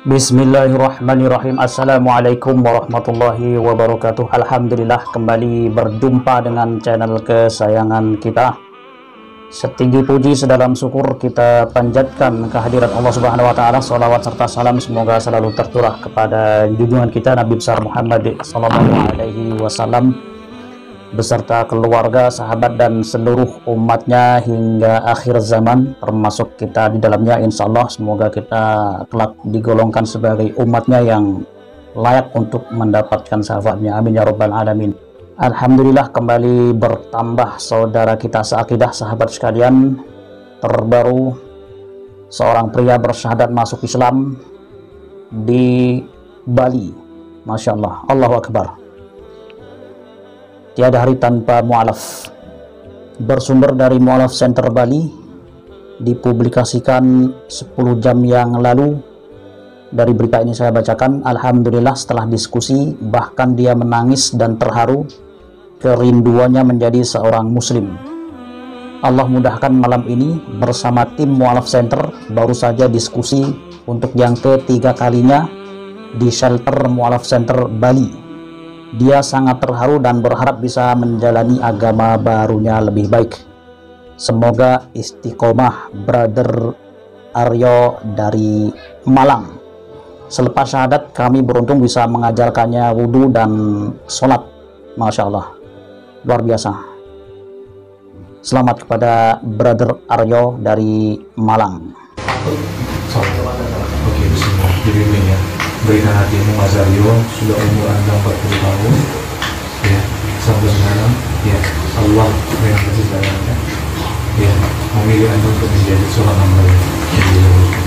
Bismillahirrahmanirrahim. Assalamualaikum warahmatullahi wabarakatuh. Alhamdulillah kembali berjumpa dengan channel kesayangan kita. Setinggi puji sedalam syukur kita panjatkan kehadirat Allah Subhanahu wa taala. Shalawat serta salam semoga selalu tercurah kepada junjungan kita Nabi besar Muhammad sallallahu alaihi wasallam beserta keluarga, sahabat dan seluruh umatnya hingga akhir zaman, termasuk kita di dalamnya. Insya Allah semoga kita kelak digolongkan sebagai umatnya yang layak untuk mendapatkan syafaatnya, amin ya rabbal alamin. Alhamdulillah kembali bertambah saudara kita seakidah, sahabat sekalian. Terbaru seorang pria bersyahadat masuk Islam di Bali. Masya Allah, Allahu Akbar. Tiada hari tanpa mu'alaf. Bersumber dari Mu'alaf Center Bali, dipublikasikan 10 jam yang lalu. Dari berita ini saya bacakan, alhamdulillah setelah diskusi bahkan dia menangis dan terharu kerinduannya menjadi seorang muslim. Allah mudahkan malam ini bersama tim Mu'alaf Center baru saja diskusi untuk yang ketiga kalinya di shelter Mu'alaf Center Bali. Dia sangat terharu dan berharap bisa menjalani agama barunya lebih baik. Semoga istiqomah Brother Aryo dari Malang. Selepas syahadat kami beruntung bisa mengajarkannya wudhu dan sholat. Masya Allah, luar biasa. Selamat kepada Brother Aryo dari Malang. Oke, bismillah. Jadi ini ya, berikan hatimu Mas Aryo, sudah umur Anda 40 tahun ya, sampai sekarang ya, Allah dengan kasih sayangnya ya, memilih Anda untuk menjadi seorang hamba yang diluruskan.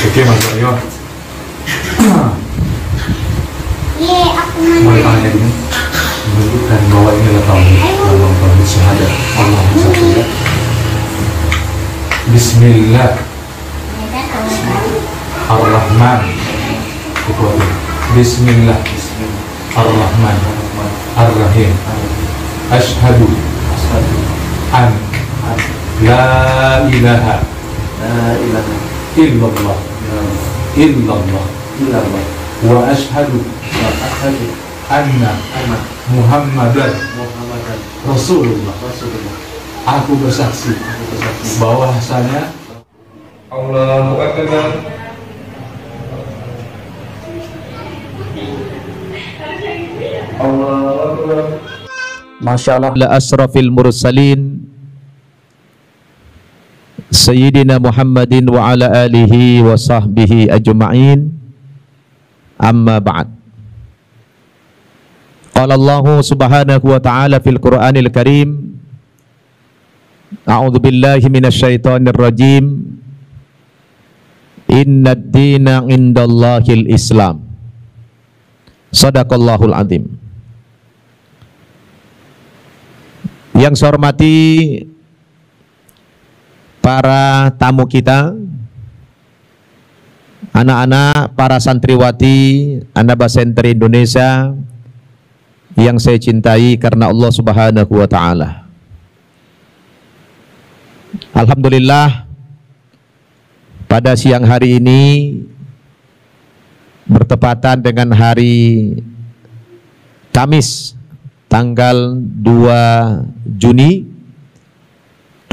Oke Mas Aryo, mulai tanya ini menunjukkan bahwa ini adalah tauhid syahadat Allah yang satu ya. Bismillah Ar-Rahman. Bismillah Ar-Rahman Ar-Rahim. Ashhadu an la ilaha illallah wa ashhadu anna Muhammadan Rasulullah. Aku bersaksi bahwasanya Allahu Akbar. Masya Allah. La asrafil mursalin Sayyidina Muhammadin wa ala alihi wa sahbihi ajma'in. Amma ba'd. Qala Allah subhanahu wa ta'ala fil Qur'anil Karim, a'udzu billahi minasyaitonir rajim. Inna ad-dina 'indallahil Islam. Shadaqallahul azim. Yang saya hormati para tamu kita, anak-anak, para santriwati An-Naba Center Indonesia yang saya cintai karena Allah Subhanahu wa taala. Alhamdulillah pada siang hari ini bertepatan dengan hari Kamis tanggal 2 Juni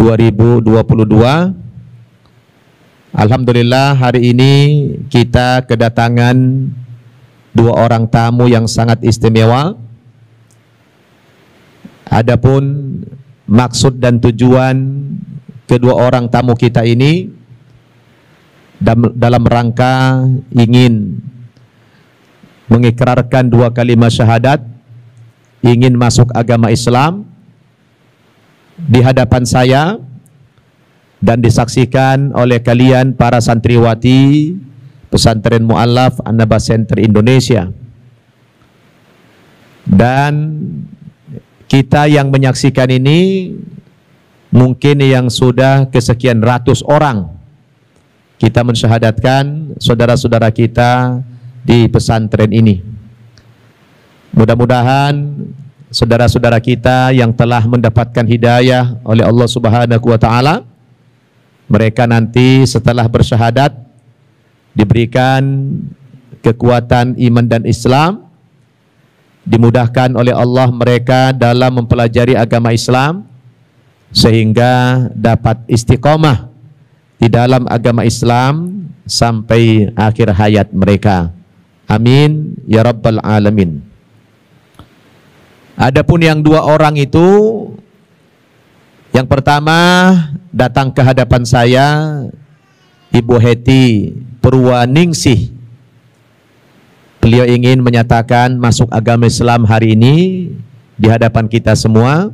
2022. Alhamdulillah hari ini kita kedatangan 2 orang tamu yang sangat istimewa. Adapun maksud dan tujuan kedua orang tamu kita ini dalam rangka ingin mengikrarkan 2 kalimat syahadat, ingin masuk agama Islam di hadapan saya dan disaksikan oleh kalian para santriwati pesantren mu'alaf An-Naba Center Indonesia. Dan kita yang menyaksikan ini mungkin yang sudah kesekian ratus orang kita mensyahadatkan saudara-saudara kita di pesantren ini. Mudah-mudahan saudara-saudara kita yang telah mendapatkan hidayah oleh Allah Subhanahu wa taala, mereka nanti setelah bersyahadat diberikan kekuatan iman dan Islam, dimudahkan oleh Allah mereka dalam mempelajari agama Islam sehingga dapat istiqomah di dalam agama Islam sampai akhir hayat mereka. Amin ya rabbal alamin. Adapun yang dua orang itu, yang pertama datang ke hadapan saya Ibu Heti Purwaningsih. Beliau ingin menyatakan masuk agama Islam hari ini di hadapan kita semua.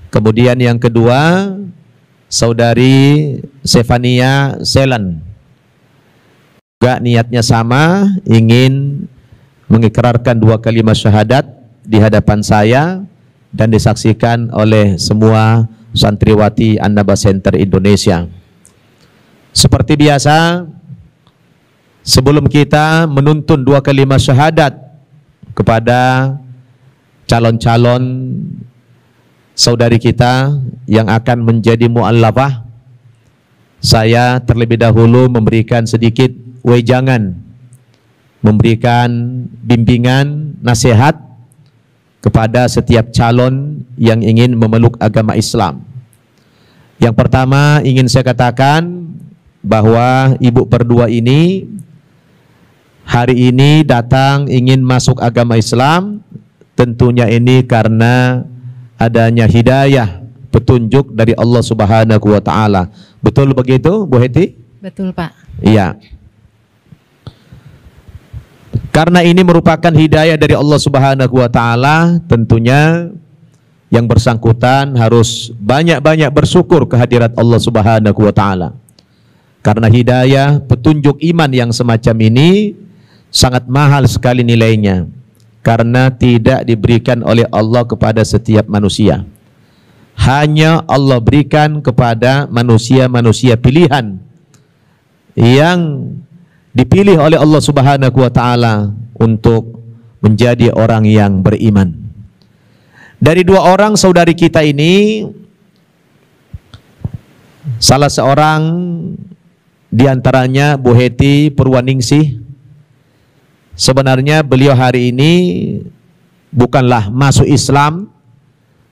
Kemudian yang kedua, Saudari Stefania Selan. Juga niatnya sama, ingin mengikrarkan 2 kalimat syahadat di hadapan saya dan disaksikan oleh semua santriwati An-Naba Center Indonesia. Seperti biasa, sebelum kita menuntun 2 kalimat syahadat kepada calon-calon saudari kita yang akan menjadi mu'allafah, saya terlebih dahulu memberikan sedikit wejangan, memberikan bimbingan, nasihat kepada setiap calon yang ingin memeluk agama Islam. Yang pertama ingin saya katakan bahwa ibu berdua ini hari ini datang ingin masuk agama Islam, tentunya ini karena adanya hidayah, petunjuk dari Allah Subhanahu wa taala. Betul begitu, Bu Heti? Betul, Pak. Iya. Karena ini merupakan hidayah dari Allah Subhanahu wa taala, tentunya yang bersangkutan harus banyak-banyak bersyukur kehadirat Allah Subhanahu wa taala. Karena hidayah, petunjuk iman yang semacam ini sangat mahal sekali nilainya, karena tidak diberikan oleh Allah kepada setiap manusia. Hanya Allah berikan kepada manusia-manusia pilihan yang dipilih oleh Allah Subhanahu wa taala untuk menjadi orang yang beriman. Dari 2 orang saudari kita ini, salah seorang di antaranya Bu Heti Purwaningsih, sebenarnya beliau hari ini bukanlah masuk Islam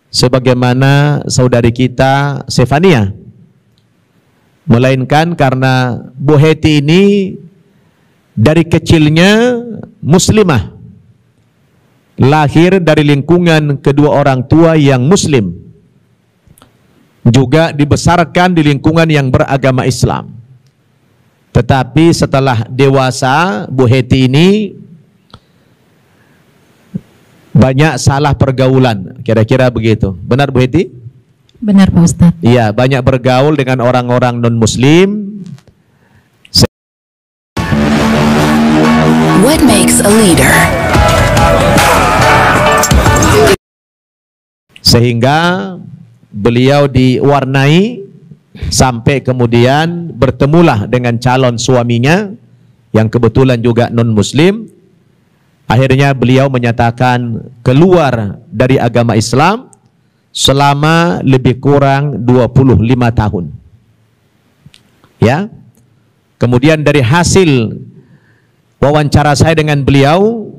sebagaimana saudari kita Stefania, melainkan karena Bu Heti ini dari kecilnya muslimah, lahir dari lingkungan kedua orang tua yang muslim, juga dibesarkan di lingkungan yang beragama Islam. Tetapi setelah dewasa, Bu Heti ini banyak salah pergaulan, kira-kira begitu. Benar Bu Heti? Benar, Pak Ustadz. Iya, banyak bergaul dengan orang-orang non-muslim. What makes a leader? Sehingga beliau diwarnai sampai kemudian bertemulah dengan calon suaminya yang kebetulan juga non-muslim. Akhirnya beliau menyatakan keluar dari agama Islam selama lebih kurang 25 tahun. Ya. Kemudian dari hasil wawancara saya dengan beliau,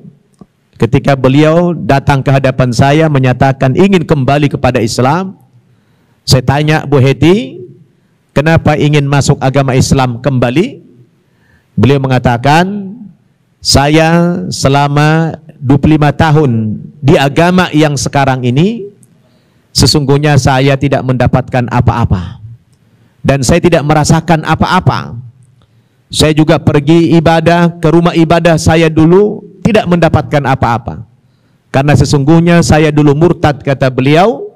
ketika beliau datang ke hadapan saya menyatakan ingin kembali kepada Islam, saya tanya, Bu Heti, kenapa ingin masuk agama Islam kembali? Beliau mengatakan, saya selama 25 tahun di agama yang sekarang ini, sesungguhnya saya tidak mendapatkan apa-apa. Dan saya tidak merasakan apa-apa. Saya juga pergi ibadah ke rumah ibadah saya dulu, tidak mendapatkan apa-apa. Karena sesungguhnya saya dulu murtad, kata beliau,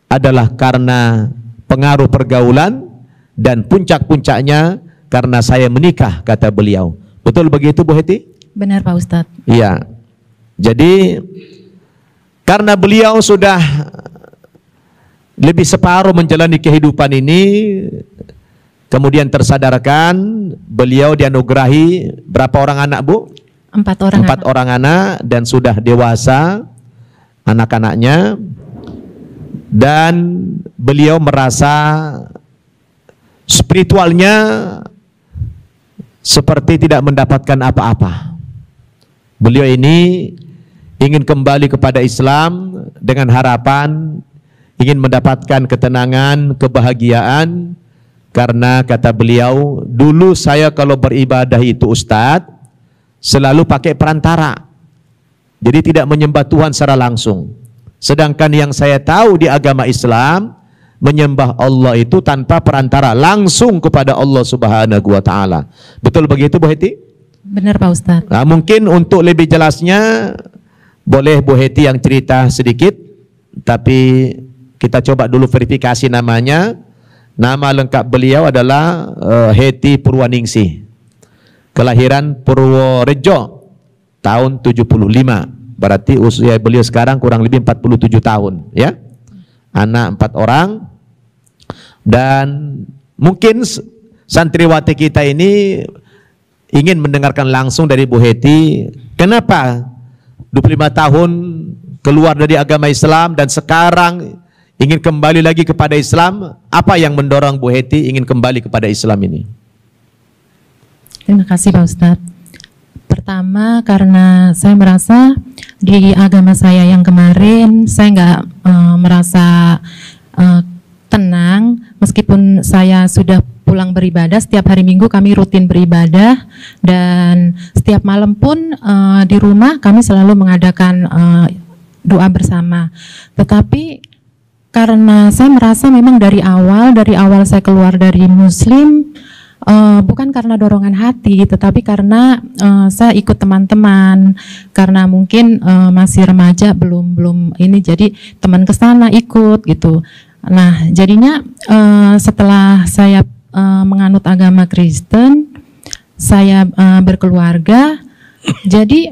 adalah karena pengaruh pergaulan, dan puncak-puncaknya karena saya menikah, kata beliau. Betul begitu Bu Heti? Benar, Pak Ustadz. Iya. Jadi karena beliau sudah lebih separuh menjalani kehidupan ini, kemudian tersadarkan, beliau dianugerahi berapa orang anak, Bu? 4 orang. 4 orang anak, dan sudah dewasa anak-anaknya, dan beliau merasa spiritualnya seperti tidak mendapatkan apa-apa. Beliau ini ingin kembali kepada Islam dengan harapan ingin mendapatkan ketenangan, kebahagiaan, karena kata beliau, dulu saya kalau beribadah itu Ustadz selalu pakai perantara, jadi tidak menyembah Tuhan secara langsung. Sedangkan yang saya tahu di agama Islam, menyembah Allah itu tanpa perantara, langsung kepada Allah Subhanahu wa Ta'ala. Betul begitu, Bu Heti? Benar Pak Ustadz. Nah, mungkin untuk lebih jelasnya boleh Bu Heti yang cerita sedikit, tapi kita coba dulu verifikasi namanya. Nama lengkap beliau adalah Heti Purwaningsih, kelahiran Purworejo tahun 75. Berarti usia beliau sekarang kurang lebih 47 tahun, ya. Anak 4 orang. Dan mungkin santriwati kita ini ingin mendengarkan langsung dari Bu Heti, kenapa 25 tahun keluar dari agama Islam dan sekarang ingin kembali lagi kepada Islam? Apa yang mendorong Bu Heti ingin kembali kepada Islam ini? Terima kasih Pak Ustadz. Pertama, karena saya merasa di agama saya yang kemarin saya nggak merasa tenang, meskipun saya sudah pulang beribadah. Setiap hari Minggu kami rutin beribadah, dan setiap malam pun di rumah kami selalu mengadakan doa bersama. Tetapi karena saya merasa memang dari awal saya keluar dari Muslim, bukan karena dorongan hati, tetapi karena saya ikut teman-teman, karena mungkin masih remaja, belum ini, jadi teman ke sana ikut gitu. Nah, jadinya setelah saya menganut agama Kristen, saya berkeluarga, jadi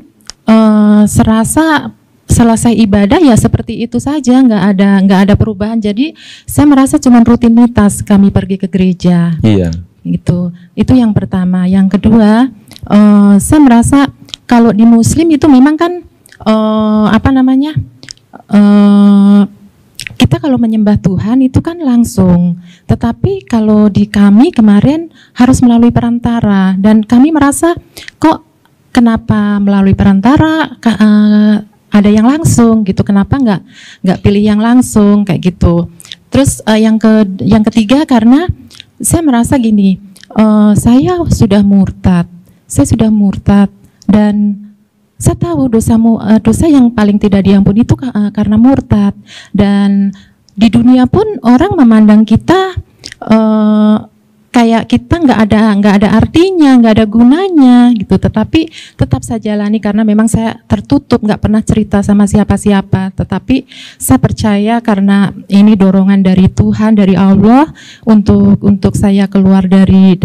serasa selesai ibadah ya seperti itu saja, nggak ada perubahan. Jadi saya merasa cuma rutinitas kami pergi ke gereja. Iya. Itu yang pertama. Yang kedua, saya merasa kalau di Muslim itu memang kan kita kalau menyembah Tuhan itu kan langsung, tetapi kalau di kami kemarin harus melalui perantara, dan kami merasa kok kenapa melalui perantara, ada yang langsung gitu, kenapa nggak pilih yang langsung kayak gitu. Terus yang ketiga, karena saya merasa gini, saya sudah murtad dan saya tahu dosa yang paling tidak diampuni itu karena murtad, dan di dunia pun orang memandang kita kayak kita nggak ada artinya, nggak ada gunanya gitu. Tetapi tetap saya jalani karena memang saya tertutup, nggak pernah cerita sama siapa-siapa. Tetapi saya percaya karena ini dorongan dari Tuhan, dari Allah untuk saya keluar dari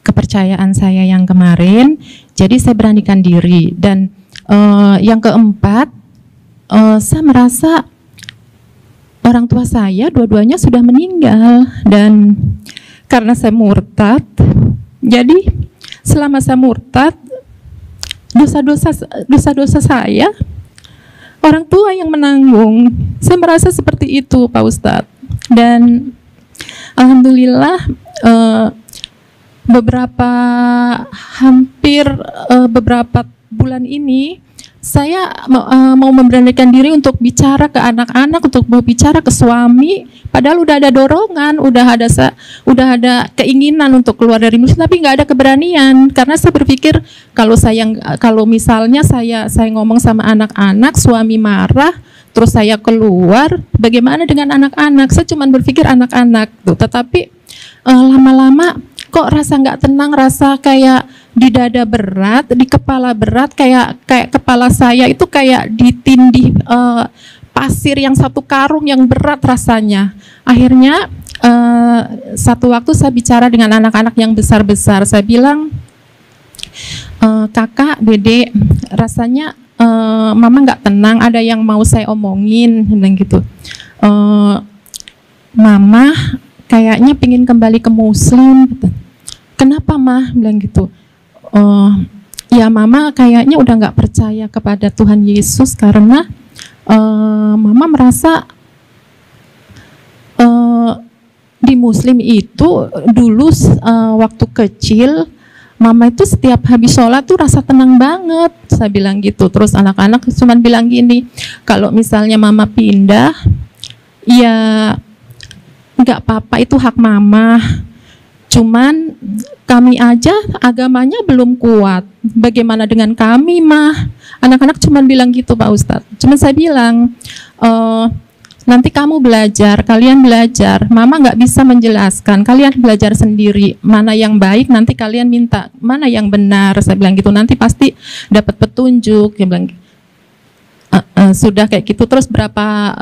kepercayaan saya yang kemarin. Jadi saya beranikan diri. Dan yang keempat, saya merasa orang tua saya dua-duanya sudah meninggal, dan karena saya murtad, jadi selama saya murtad, dosa-dosa saya orang tua yang menanggung. Saya merasa seperti itu, Pak Ustadz. Dan alhamdulillah beberapa bulan ini saya mau memberanikan diri untuk bicara ke anak-anak, untuk berbicara ke suami, padahal udah ada dorongan, udah ada keinginan untuk keluar dari Muslim, tapi nggak ada keberanian. Karena saya berpikir kalau misalnya saya ngomong sama anak-anak, suami marah, terus saya keluar, bagaimana dengan anak-anak? Saya cuma berpikir anak-anak tuh. Tetapi lama-lama kok rasa nggak tenang, rasa kayak di dada berat, di kepala berat, kayak kepala saya itu kayak ditindih pasir yang satu karung yang berat rasanya. Akhirnya satu waktu saya bicara dengan anak-anak yang besar-besar, saya bilang, kakak, dede, rasanya mama nggak tenang, ada yang mau saya omongin, bilang gitu. Mama kayaknya pingin kembali ke Muslim. Kenapa mah? Bilang gitu. Ya mama kayaknya udah nggak percaya kepada Tuhan Yesus karena mama merasa di Muslim itu dulu waktu kecil, Mama itu setiap habis sholat tuh rasa tenang banget, saya bilang gitu. Terus anak-anak cuma bilang gini, kalau misalnya Mama pindah, ya nggak apa-apa, itu hak Mama. Cuman kami aja agamanya belum kuat. Bagaimana dengan kami, Mah? Anak-anak cuma bilang gitu, Pak Ustadz. Cuman saya bilang, nanti kamu belajar, kalian belajar. Mama nggak bisa menjelaskan, kalian belajar sendiri. Mana yang baik, nanti kalian minta. Mana yang benar, saya bilang gitu. Nanti pasti dapat petunjuk. Dia bilang, sudah kayak gitu. Terus berapa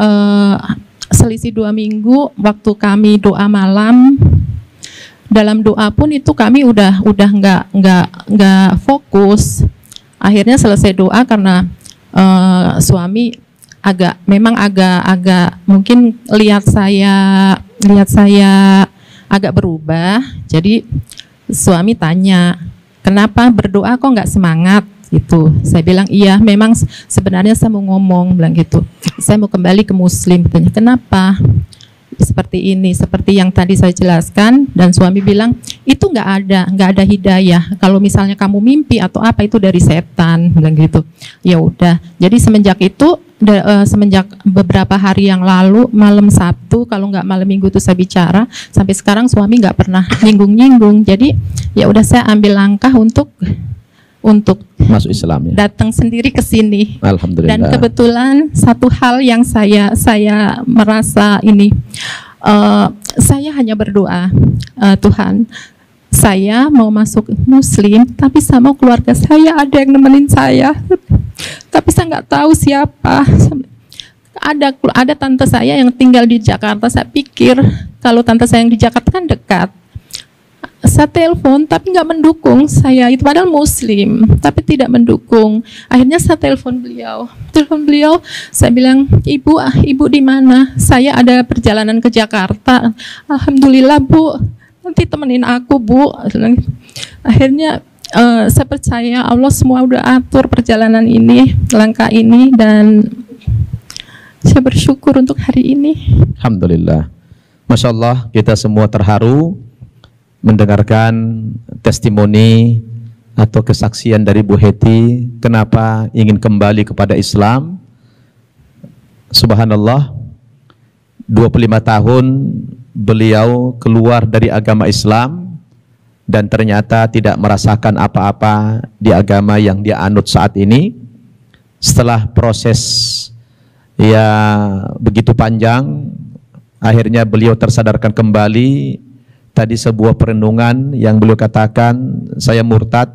selisih 2 minggu, waktu kami doa malam. Dalam doa pun itu kami udah nggak fokus. Akhirnya selesai doa karena suami memang agak mungkin lihat saya agak berubah. Jadi suami tanya, kenapa berdoa kok nggak semangat gitu. Saya bilang iya, memang sebenarnya saya mau ngomong, bilang gitu. Saya mau kembali ke Muslim. Tanya, kenapa? Seperti ini, seperti yang tadi saya jelaskan. Dan suami bilang itu nggak ada hidayah. Kalau misalnya kamu mimpi atau apa, itu dari setan, bilang gitu. Ya udah. Jadi semenjak itu, semenjak beberapa hari yang lalu, malam Sabtu, kalau nggak malam Minggu itu saya bicara, sampai sekarang suami nggak pernah nyinggung-nyinggung. Jadi ya udah, saya ambil langkah untuk masuk Islam ya. Datang sendiri ke sini. Alhamdulillah. Dan kebetulan satu hal yang saya merasa ini, saya hanya berdoa, Tuhan, saya mau masuk Muslim, tapi sama keluarga saya ada yang nemenin saya, tapi saya nggak tahu siapa. Ada tante saya yang tinggal di Jakarta. Saya pikir kalau tante saya yang di Jakarta kan dekat. Saya telepon tapi nggak mendukung saya, itu padahal Muslim tapi tidak mendukung. Akhirnya saya telepon beliau, saya bilang, ibu di mana? Saya ada perjalanan ke Jakarta. Alhamdulillah Bu, nanti temenin aku Bu. Akhirnya saya percaya Allah semua udah atur perjalanan ini, langkah ini, dan saya bersyukur untuk hari ini. Alhamdulillah. Masya Allah, kita semua terharu mendengarkan testimoni atau kesaksian dari Bu Heti kenapa ingin kembali kepada Islam. Subhanallah, 25 tahun beliau keluar dari agama Islam dan ternyata tidak merasakan apa-apa di agama yang dia anut saat ini. Setelah proses ya begitu panjang, akhirnya beliau tersadarkan kembali. Tadi sebuah perenungan yang beliau katakan, saya murtad,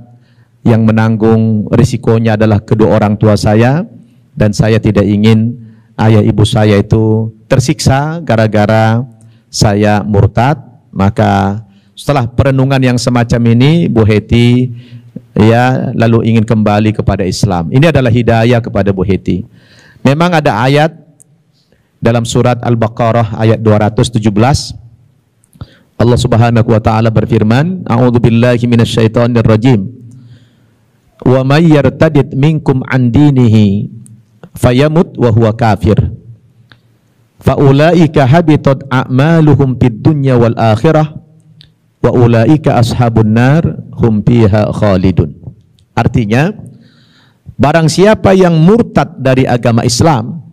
yang menanggung risikonya adalah kedua orang tua saya, dan saya tidak ingin ayah ibu saya itu tersiksa gara-gara saya murtad. Maka setelah perenungan yang semacam ini, Bu Heti ya lalu ingin kembali kepada Islam. Ini adalah hidayah kepada Bu Heti. Memang ada ayat dalam surat Al-Baqarah ayat 217. Allah Subhanahu wa taala berfirman, A'udzubillahi minasyaitonirrajim. Wa may yartadid minkum an dinihi fayamut wa huwa kafir. Fa ulaika habitat a'maluhum fid dunya wal akhirah wa ulaika ashabun nar hum fiha khalidun. Artinya, barang siapa yang murtad dari agama Islam,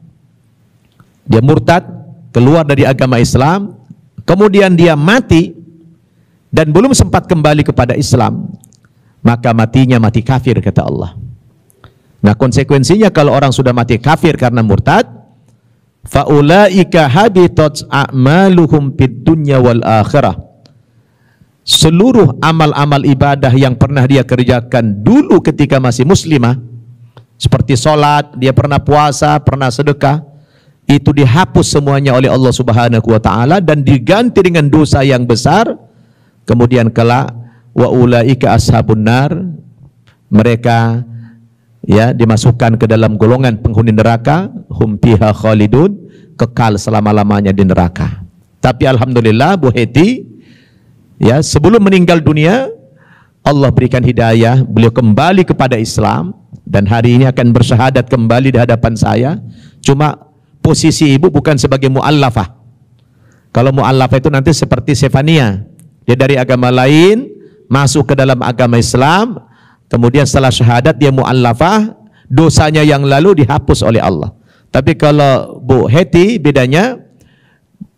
dia murtad, keluar dari agama Islam, kemudian dia mati dan belum sempat kembali kepada Islam, maka matinya mati kafir, kata Allah. Nah, konsekuensinya kalau orang sudah mati kafir karena murtad, faulaika habitat a'maluhum fid dunya wal akhirah. Seluruh amal-amal ibadah yang pernah dia kerjakan dulu ketika masih muslimah, seperti sholat, dia pernah puasa, pernah sedekah, itu dihapus semuanya oleh Allah Subhanahu wa taala dan diganti dengan dosa yang besar. Kemudian kelak wa ulaika ashabun nar, mereka ya dimasukkan ke dalam golongan penghuni neraka, hum fiha khalidun, kekal selama-lamanya di neraka. Tapi alhamdulillah Bu Heti ya sebelum meninggal dunia Allah berikan hidayah, beliau kembali kepada Islam dan hari ini akan bersyahadat kembali di hadapan saya. Cuma posisi ibu bukan sebagai mu'allafah, Kalau mu'allafah itu nanti seperti Sefania, dia dari agama lain masuk ke dalam agama Islam, kemudian setelah syahadat dia mu'allafah, dosanya yang lalu dihapus oleh Allah. Tapi kalau Bu Heti bedanya,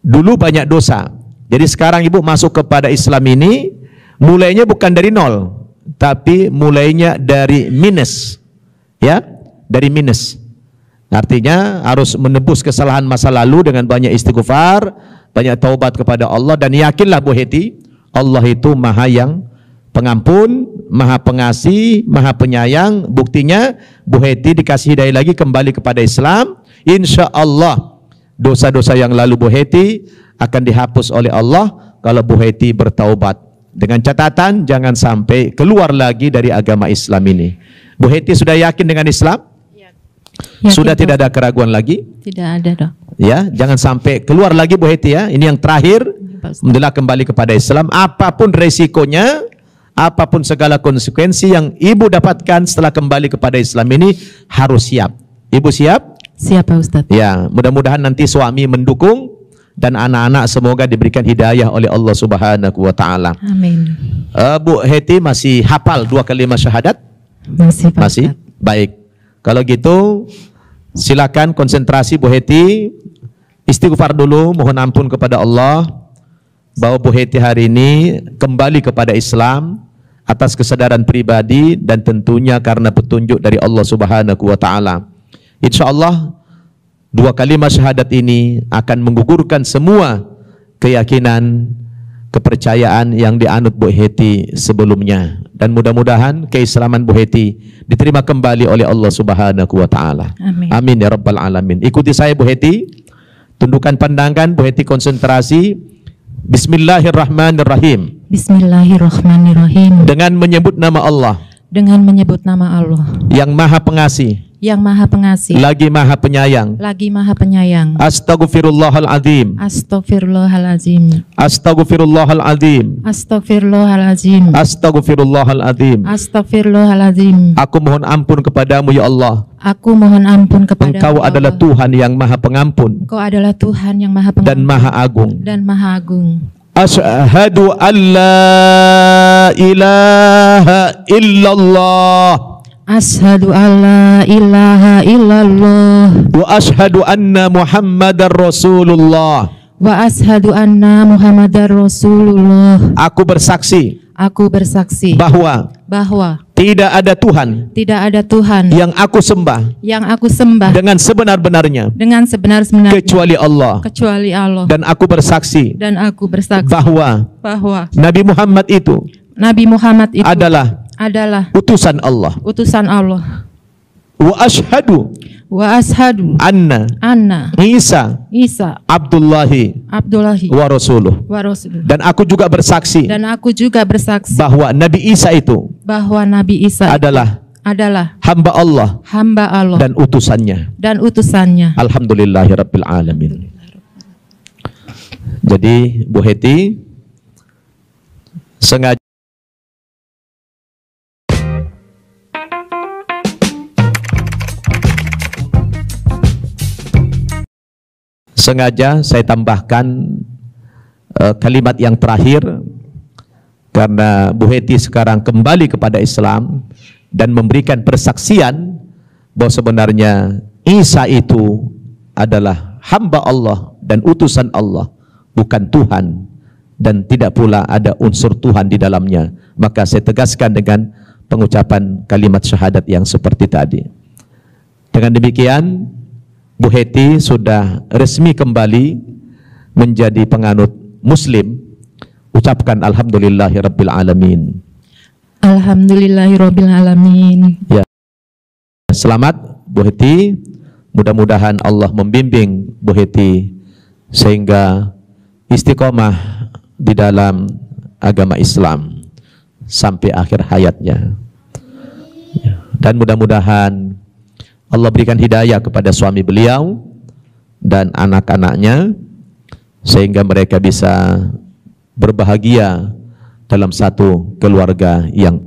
dulu banyak dosa, jadi sekarang ibu masuk kepada Islam ini mulainya bukan dari nol, tapi mulainya dari minus, ya, dari minus. Artinya harus menebus kesalahan masa lalu dengan banyak istighfar, banyak taubat kepada Allah, dan yakinlah Bu Heti, Allah itu maha yang pengampun, maha pengasih, maha penyayang. Buktinya Bu Heti dikasih hidayah lagi kembali kepada Islam. Insya Allah dosa-dosa yang lalu Bu Heti akan dihapus oleh Allah kalau Bu Heti bertaubat. Dengan catatan jangan sampai keluar lagi dari agama Islam ini. Bu Heti sudah yakin dengan Islam? Yakin, sudah Dok. tidak ada keraguan lagi? Tidak ada, Dok. Ya, jangan sampai keluar lagi Bu Heti ya. Ini yang terakhir. Alhamdulillah kembali kepada Islam. Apapun resikonya, apapun segala konsekuensi yang ibu dapatkan setelah kembali kepada Islam ini harus siap. Ibu siap? Siap, Pak Ustadz. Ya, mudah-mudahan nanti suami mendukung dan anak-anak semoga diberikan hidayah oleh Allah Subhanahu wa taala. Amin. Bu Heti masih hafal 2 kalimat syahadat? Masih, Pak Masih? Ustadz. Baik. Kalau gitu silakan konsentrasi Bu Heti, istighfar dulu, mohon ampun kepada Allah bahwa Bu Heti hari ini kembali kepada Islam atas kesadaran pribadi dan tentunya karena petunjuk dari Allah Subhanahu wa taala. Insyaallah 2 kalimat syahadat ini akan menggugurkan semua keyakinan, kepercayaan yang dianut Bu Heti sebelumnya, dan mudah-mudahan keislaman Bu Heti diterima kembali oleh Allah Subhanahu wa taala. Amin. Amin ya rabbal alamin. Ikuti saya Bu Heti, tundukkan pandangan, Bu Heti konsentrasi. Bismillahirrahmanirrahim. Bismillahirrahmanirrahim. Dengan menyebut nama Allah Dengan menyebut nama Allah yang Maha Pengasih, yang Maha Pengasih, lagi Maha Penyayang. lagi Maha Penyayang. Astaghfirullahaladzim. Astagfirullahalazim. Astaghfirullahaladzim. Astagfirullahalazim. Astaghfirullahaladzim. Astagfirullahalazim. Aku mohon ampun kepadamu ya Allah. Aku mohon ampun kepada Engkau adalah Tuhan yang Maha Pengampun Engkau adalah Tuhan yang Maha Pengampun dan Maha Agung. dan Maha Agung. Asyhadu an la ilaha illallah Asyhadu alla ilaha illallah wa asyhadu anna Muhammadar Rasulullah. wa asyhadu anna Muhammadar Rasulullah. Aku bersaksi Aku bersaksi bahwa tidak ada Tuhan tidak ada Tuhan yang aku sembah yang aku sembah dengan sebenar-benarnya dengan sebenar-benarnya kecuali Allah. kecuali Allah. Dan aku bersaksi Dan aku bersaksi bahwa Nabi Muhammad itu Nabi Muhammad itu adalah utusan Allah. utusan Allah. Wa asyhadu Wa asyhadu anna anna Isa Isa Abdullahi Abdullahi wa rasuluh. wa Rasul. Dan aku juga bersaksi Dan aku juga bersaksi bahwa Nabi Isa itu bahwa Nabi Isa adalah hamba Allah hamba Allah dan utusannya. dan utusannya. Alhamdulillahirabbil alamin. Jadi Bu Heti sengaja saya tambahkan kalimat yang terakhir karena Bu Heti sekarang kembali kepada Islam dan memberikan persaksian bahwa sebenarnya Isa itu adalah hamba Allah dan utusan Allah, bukan Tuhan, dan tidak pula ada unsur Tuhan di dalamnya. Maka saya tegaskan dengan pengucapan kalimat syahadat yang seperti tadi. Dengan demikian Bu Heti sudah resmi kembali menjadi penganut Muslim. Ucapkan alhamdulillahirabbil alamin. Alhamdulillahirabbil alamin. Ya. Selamat Bu Heti. Mudah-mudahan Allah membimbing Bu Heti sehingga istiqomah di dalam agama Islam sampai akhir hayatnya. Ya. Dan mudah-mudahan Allah berikan hidayah kepada suami beliau dan anak-anaknya sehingga mereka bisa berbahagia dalam satu keluarga yang